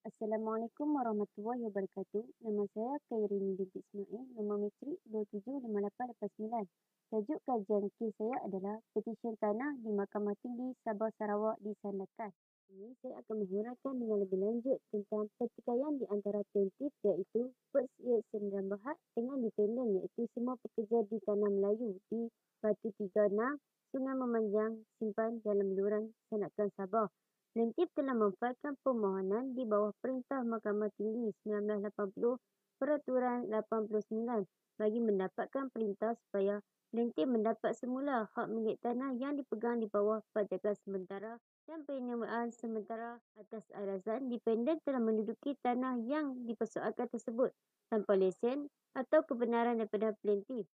Assalamualaikum warahmatullahi wabarakatuh. Nama saya Khairini binti Ismail, nombor matrik 275889. Tajuk kajian kes saya adalah petisyen tanah di Mahkamah Tinggi Sabah Sarawak disandarkan. Ini saya akan menghuraikan dengan lebih lanjut tentang pertikaian di antara plaintiff iaitu Persia Sendirian Berhad dengan dependent iaitu semua pekerja di Tanah Melayu di Batu Tiga Nah, Sungai Memanjang, Simpan dalam Luran Sanakan Sabah. Plaintiff telah memfailkan permohonan di bawah Perintah Mahkamah Tinggi 1980 Peraturan 89 bagi mendapatkan perintah supaya plaintiff mendapat semula hak milik tanah yang dipegang di bawah pajakan sementara dan penyewaan sementara atas alasan dependent telah menduduki tanah yang dipersoalkan tersebut tanpa lesen atau kebenaran daripada plaintiff.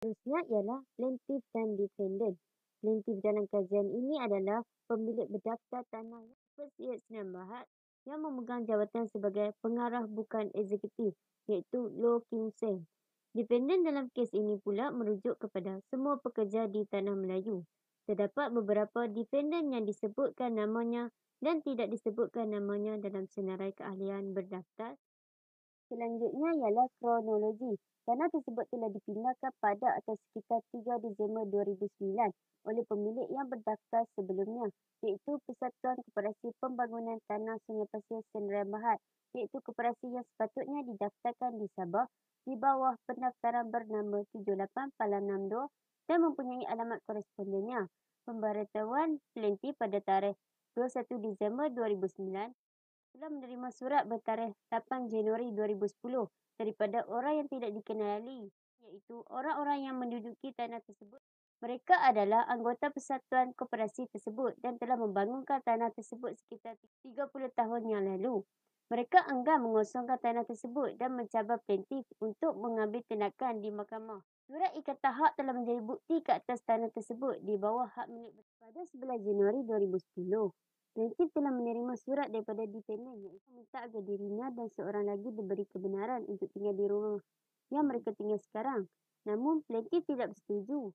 Seterusnya ialah plaintiff dan defendant. Plaintiff dalam kajian ini adalah pemilik berdaftar tanah yang Persia Sdn Bhd yang memegang jawatan sebagai pengarah bukan eksekutif iaitu Low Kim Seng. Defendant dalam kes ini pula merujuk kepada semua pekerja di Tanah Melayu. Terdapat beberapa defendant yang disebutkan namanya dan tidak disebutkan namanya dalam senarai keahlian berdaftar. Selanjutnya ialah kronologi. Tanah tersebut telah dipindahkan pada atau sekitar 3 Disember 2009 oleh pemilik yang berdaftar sebelumnya iaitu Persatuan Koperasi Pembangunan Tanah Sungai Pasir Sdn Bhd iaitu koperasi yang sepatutnya didaftarkan di Sabah di bawah pendaftaran bernama 78-62 dan mempunyai alamat korespondennya. Pemberitahuan plaintiff pada tarikh 21 Disember 2009 telah menerima surat bertarikh 8 Januari 2010 daripada orang yang tidak dikenali, iaitu orang-orang yang menduduki tanah tersebut. Mereka adalah anggota persatuan koperasi tersebut dan telah membangunkan tanah tersebut sekitar 30 tahun yang lalu. Mereka enggan mengosongkan tanah tersebut dan mencabar plaintiff untuk mengambil tindakan di mahkamah. Surat ikatan hak telah menjadi bukti ke atas tanah tersebut di bawah hak milik pada 11 Januari 2010. Plaintiff telah menerima surat daripada defendant iaitu meminta agar dirinya dan seorang lagi diberi kebenaran untuk tinggal di rumah yang mereka tinggal sekarang. Namun, plaintiff tidak bersetuju.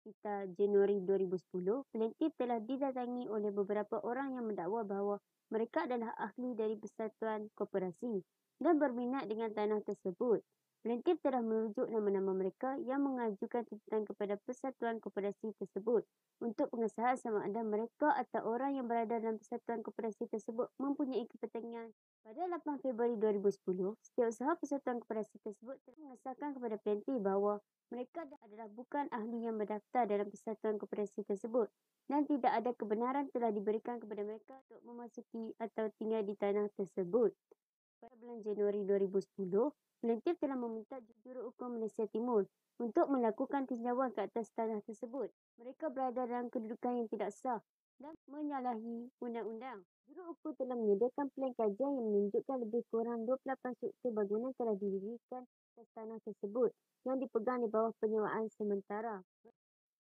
Sekitar Januari 2010, plaintiff telah didatangi oleh beberapa orang yang mendakwa bahawa mereka adalah ahli dari persatuan koperasi dan berminat dengan tanah tersebut. Plaintiff telah merujuk nama-nama mereka yang mengajukan tuntutan kepada persatuan koperasi tersebut untuk pengesahan sama ada mereka atau orang yang berada dalam persatuan koperasi tersebut mempunyai kepentingan. Pada 8 Februari 2010, Setiausaha Persatuan Koperasi tersebut telah mengesahkan kepada plaintiff bahawa mereka adalah bukan ahli yang berdaftar dalam persatuan koperasi tersebut dan tidak ada kebenaran telah diberikan kepada mereka untuk memasuki atau tinggal di tanah tersebut. Pada bulan Januari 2010, plaintiff telah meminta Juruhukum Malaysia Timur untuk melakukan tinjauan ke atas tanah tersebut. Mereka berada dalam kedudukan yang tidak sah dan menyalahi undang-undang. Juruhukum telah menyediakan plan kajian yang menunjukkan lebih kurang 28 struktur bangunan telah didirikan atas tanah tersebut yang dipegang di bawah penyewaan sementara.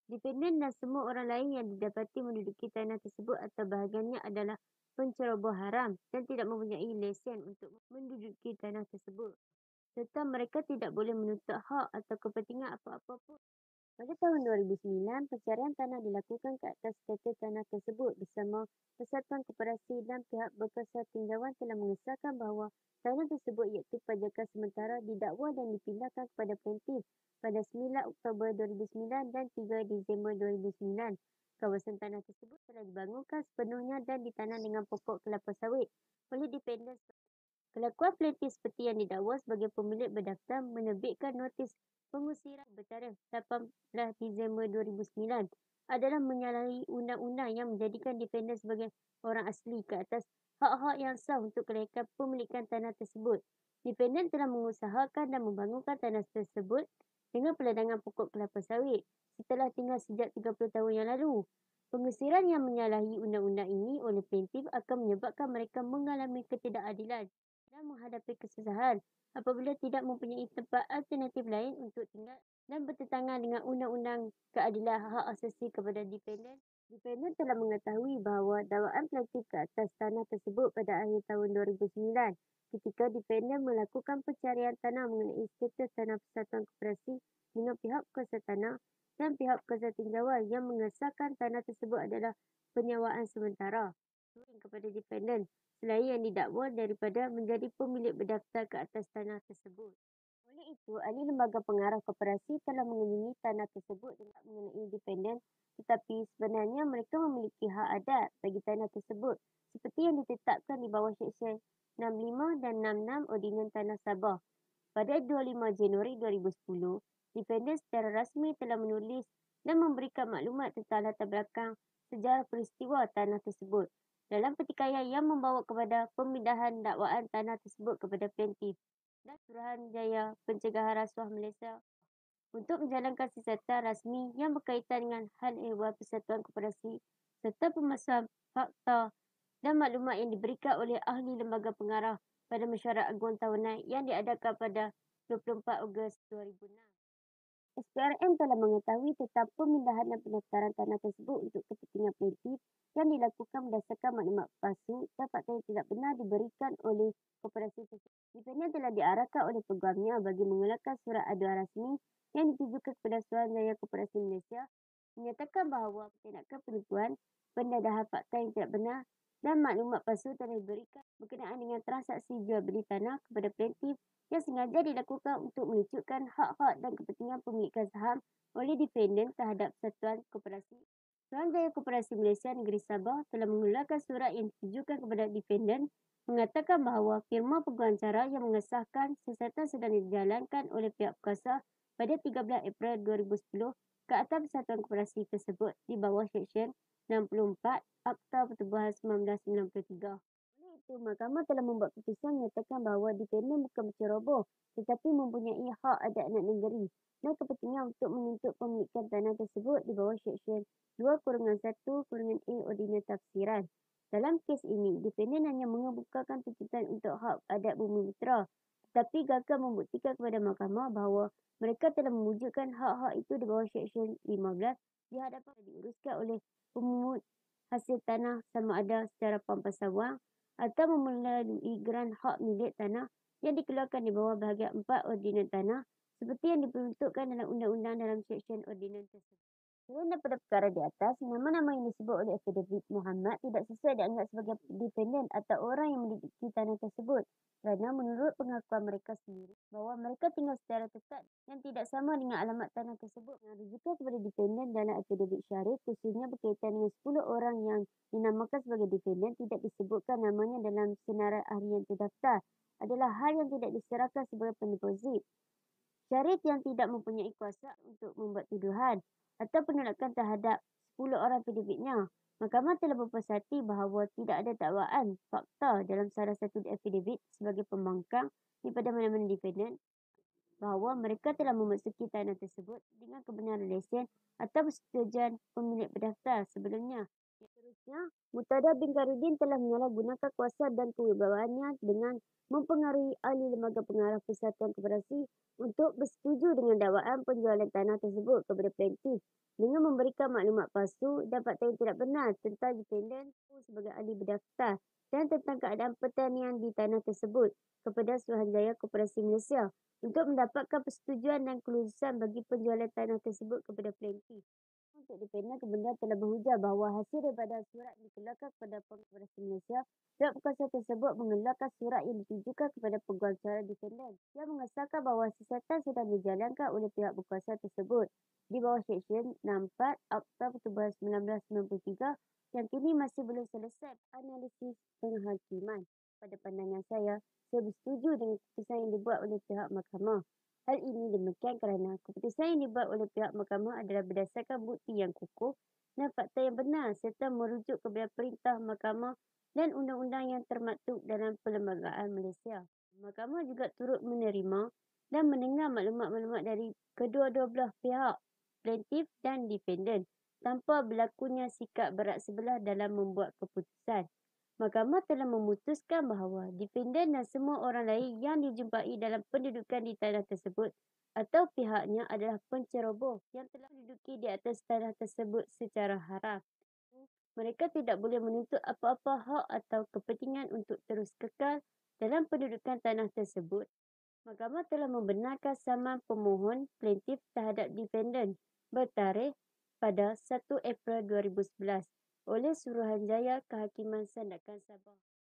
Dependent dan semua orang lain yang didapati menduduki tanah tersebut atau bahagiannya adalah penceroboh haram dan tidak mempunyai lesen untuk menduduki tanah tersebut. Serta mereka tidak boleh menuntut hak atau kepentingan apa-apa pun. Pada tahun 2009, pencarian tanah dilakukan ke atas kata tanah tersebut bersama Persatuan Koperasi dan pihak berkuasa tinjauan telah mengesahkan bahawa tanah tersebut iaitu pajakan sementara didakwa dan dipindahkan kepada plaintiff pada 9 Oktober 2009 dan 3 Disember 2009. Kawasan tanah tersebut telah dibangunkan sepenuhnya dan ditanam dengan pokok kelapa sawit oleh dependent. Kelakuan plaintiff seperti yang didakwa sebagai pemilik berdaftar menerbitkan notis pengusiran bertarikh 18 Disember 2009 adalah menyalahi undang-undang yang menjadikan dependent sebagai orang asli ke atas hak-hak yang sah untuk kelayakan pemilikan tanah tersebut. Dependent telah mengusahakan dan membangunkan tanah tersebut dengan peladangan pokok kelapa sawit setelah tinggal sejak 30 tahun yang lalu. Pengusiran yang menyalahi undang-undang ini oleh plaintiff akan menyebabkan mereka mengalami ketidakadilan dan menghadapi kesusahan apabila tidak mempunyai tempat alternatif lain untuk tinggal dan bertentangan dengan undang-undang keadilan hak asasi kepada dependent. Dependent telah mengetahui bahawa dakwaan plaintiff ke atas tanah tersebut pada akhir tahun 2009 ketika dependent melakukan pencarian tanah mengenai status tanah persatuan koperasi dengan pihak kuasa tanah dan pihak kuasa tinjauan yang mengesahkan tanah tersebut adalah penyewaan sementara. kepada defendant selain yang didakwa daripada menjadi pemilik berdaftar ke atas tanah tersebut. Oleh itu, ahli lembaga pengarah koperasi telah mengunjungi tanah tersebut dengan mengenai defendant, tetapi sebenarnya mereka memiliki hak adat bagi tanah tersebut seperti yang ditetapkan di bawah Seksyen 65 dan 66 Ordinan Tanah Sabah. Pada 25 Januari 2010, defendant secara rasmi telah menulis dan memberikan maklumat tentang latar belakang sejarah peristiwa tanah tersebut dalam pertikaian yang membawa kepada pemindahan dakwaan tanah tersebut kepada plaintiff dan Suruhanjaya Pencegahan Rasuah Malaysia untuk menjalankan siasatan rasmi yang berkaitan dengan hal ehwal Persatuan Koperasi serta pemasal fakta dan maklumat yang diberikan oleh ahli lembaga pengarah pada mesyuarat agung tahunan yang diadakan pada 24 Ogos 2006. SPRM telah mengetahui tentang pemindahan dan pendaftaran tanah tersebut untuk kepentingan plaintiff yang dilakukan berdasarkan maklumat palsu dan fakta yang tidak benar diberikan oleh koperasi tersebut. Defendant telah diarahkan oleh peguamnya bagi mengeluarkan surat aduan rasmi yang ditujukan kepada Suruhanjaya Koperasi Malaysia menyatakan bahawa tindakan penipuan, pendedahan fakta yang tidak benar dan maklumat palsu telah diberikan berkenaan dengan transaksi jual beli tanah kepada plaintiff yang sengaja dilakukan untuk melecehkan hak-hak dan kepentingan pemilikan saham oleh defendant terhadap Persatuan Koperasi. Suruhanjaya Koperasi Malaysia Negeri Sabah telah mengeluarkan surat yang ditujukan kepada defendant mengatakan bahawa firma pengacara yang mengesahkan siasatan sedang dijalankan oleh pihak berkuasa pada 13 April 2010 ke atas Persatuan Koperasi tersebut di bawah Seksyen 64 Akta Pertubuhan 1993. Oleh itu, Mahkamah telah membuat keputusan menyatakan bahawa defendant bukan berceroboh tetapi mempunyai hak adat anak negeri dan kepentingan untuk menuntut pemilikan tanah tersebut di bawah Seksyen 2/1/A Ordinan Tafsiran. Dalam kes ini, defendant hanya mengemukakan tuntutan untuk hak adat Bumi Putera tetapi gagal membuktikan kepada mahkamah bahawa mereka telah mewujudkan hak-hak itu di bawah Seksyen 15 di hadapan diuruskan oleh pemungut hasil tanah sama ada secara pampasan wang atau melalui geran hak milik tanah yang dikeluarkan di bawah bahagian 4 Ordinan Tanah seperti yang diperuntukkan dalam undang-undang dalam Seksyen Ordinan tersebut. Selain daripada perkara di atas, nama-nama yang disebut oleh Affidavit Muhammad tidak sesuai dianggap sebagai defendant atau orang yang menduduki tanah tersebut kerana menurut pengakuan mereka sendiri bahawa mereka tinggal secara tetap yang tidak sama dengan alamat tanah tersebut. Yang rujukan kepada defendant dalam Affidavit Syarif khususnya berkaitan dengan 10 orang yang dinamakan sebagai defendant tidak disebutkan namanya dalam senarai ahli yang terdaftar adalah hal yang tidak diserahkan sebagai pendeposit. Syarif yang tidak mempunyai kuasa untuk membuat tuduhan atau penolakan terhadap 10 orang affidavitnya. Mahkamah telah berpuas hati bahawa tidak ada dakwaan fakta dalam salah satu affidavit sebagai pembangkang daripada mana-mana defendant bahawa mereka telah memasuki tanah tersebut dengan kebenaran lesen atau persetujuan pemilik berdaftar sebelumnya. Seterusnya, Mutada bin Karudin telah menyalahgunakan kuasa dan kewibawaannya dengan mempengaruhi ahli lembaga pengarah Persatuan Koperasi untuk bersetuju dengan dakwaan penjualan tanah tersebut kepada plaintiff dengan memberikan maklumat palsu dan fakta yang tidak benar tentang defendant sebagai ahli berdaftar dan tentang keadaan pertanian di tanah tersebut kepada Suruhanjaya Koperasi Malaysia untuk mendapatkan persetujuan dan kelulusan bagi penjualan tanah tersebut kepada plaintiff. Untuk defendant, kebenaran telah berhujah bahawa hasil daripada surat yang dikeluarkan kepada Koperasi Malaysia, pihak berkuasa tersebut mengeluarkan surat yang ditujukan kepada pengacara defendant yang mengesahkan bahawa siasatan sedang dijalankan oleh pihak berkuasa tersebut di bawah Seksyen 64 Akta Pertubuhan 1993 yang kini masih belum selesai analisis penghakiman. Pada pandangan saya bersetuju dengan keputusan yang dibuat oleh pihak mahkamah. Hal ini demikian kerana keputusan yang dibuat oleh pihak mahkamah adalah berdasarkan bukti yang kukuh dan fakta yang benar serta merujuk kepada perintah mahkamah dan undang-undang yang termaktub dalam Perlembagaan Malaysia. Mahkamah juga turut menerima dan mendengar maklumat-maklumat dari kedua-dua belah pihak, plaintiff dan defendant, tanpa berlakunya sikap berat sebelah dalam membuat keputusan. Mahkamah telah memutuskan bahawa defendant dan semua orang lain yang dijumpai dalam pendudukan di tanah tersebut atau pihaknya adalah penceroboh yang telah menduduki di atas tanah tersebut secara haram. Mereka tidak boleh menuntut apa-apa hak atau kepentingan untuk terus kekal dalam pendudukan tanah tersebut. Mahkamah telah membenarkan saman pemohon plaintiff terhadap defendant bertarikh pada 1 April 2011 oleh Suruhanjaya Kehakiman Sandakan Sabah.